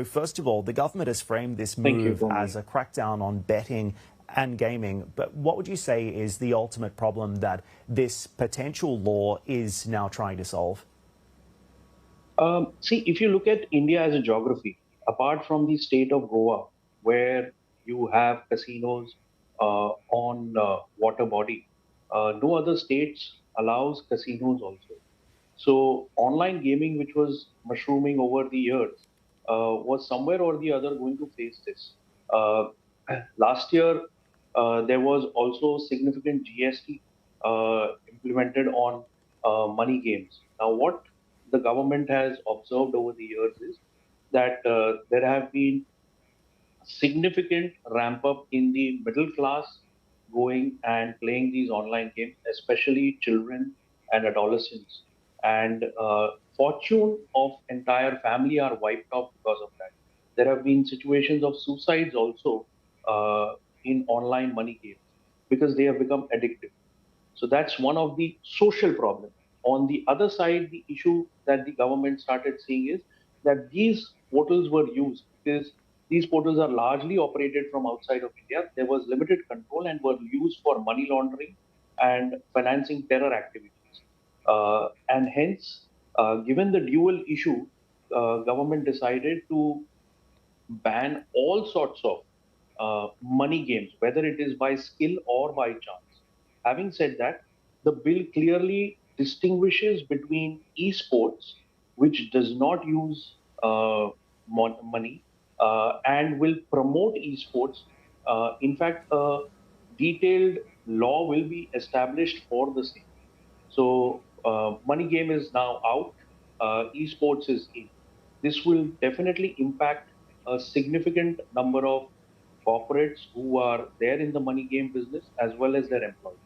First of all, the government has framed this Thank you, move Bhumi. as a crackdown on betting and gaming. But what would you say is the ultimate problem that this potential law is now trying to solve? See, if you look at India as a geography, apart from the state of Goa, where you have casinos on water body, no other states allows casinos also. So online gaming, which was mushrooming over the years, was somewhere or the other going to face this. Uh, Last year, there was also significant GST implemented on money games. Now, what the government has observed over the years is that there have been significant ramp up in the middle class going and playing these online games, especially children and adolescents. And fortune of entire family are wiped off because of that. There have been situations of suicides also in online money games because they have become addictive. So that's one of the social problems. On the other side, the issue that the government started seeing is that these portals were used because these portals are largely operated from outside of India. There was limited control and were used for money laundering and financing terror activities. And hence, given the dual issue, government decided to ban all sorts of money games, whether it is by skill or by chance. Having said that, the bill clearly distinguishes between esports, which does not use money and will promote esports. In fact, a detailed law will be established for the same. So, money game is now out, esports is in. This will definitely impact a significant number of corporates who are there in the money game business as well as their employees.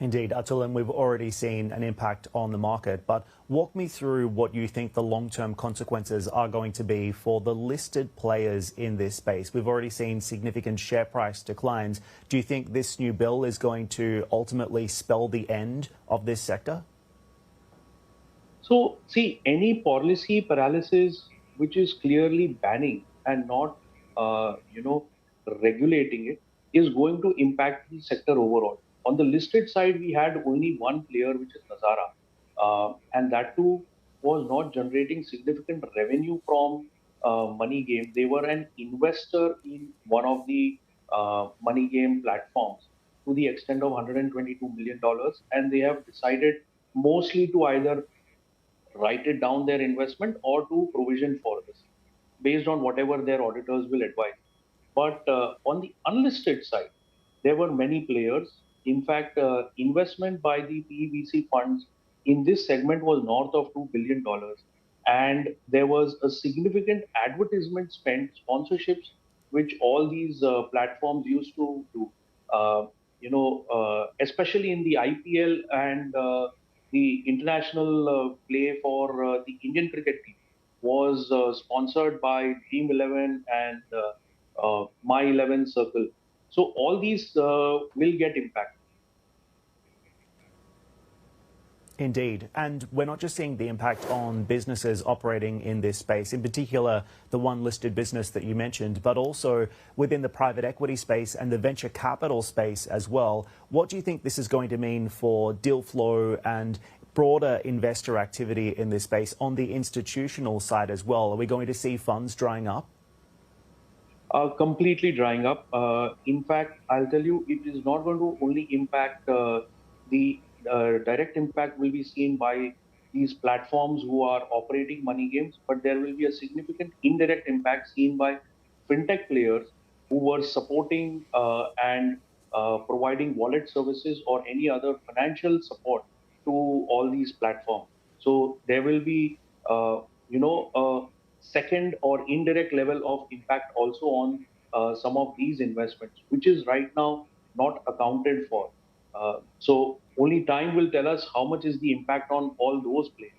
Indeed, Atul, and we've already seen an impact on the market. But walk me through what you think the long-term consequences are going to be for the listed players in this space. We've already seen significant share price declines. Do you think this new bill is going to ultimately spell the end of this sector? So, see, any policy paralysis which is clearly banning and not, regulating it is going to impact the sector overall. On the listed side, we had only one player, which is Nazara, and that too was not generating significant revenue from money game. They were an investor in one of the money game platforms to the extent of $122 million, and they have decided mostly to either write it down their investment or to provision for this based on whatever their auditors will advise. But on the unlisted side, there were many players. In fact, investment by the PEVC funds in this segment was north of $2 billion. And there was a significant advertisement spent, sponsorships, which all these platforms used to do. Especially in the IPL and the international play for the Indian cricket team was sponsored by Team 11 and My 11 Circle. So all these will get impacted. Indeed. And we're not just seeing the impact on businesses operating in this space, in particular, the one listed business that you mentioned, but also within the private equity space and the venture capital space as well. What do you think this is going to mean for deal flow and broader investor activity in this space on the institutional side as well? Are we going to see funds drying up? Completely drying up. In fact, I'll tell you, it is not going to only impact the direct impact will be seen by these platforms who are operating money games, but there will be a significant indirect impact seen by fintech players who were supporting and providing wallet services or any other financial support to all these platforms. So there will be, a second or indirect level of impact also on some of these investments, which is right now not accounted for. So only time will tell us how much is the impact on all those players.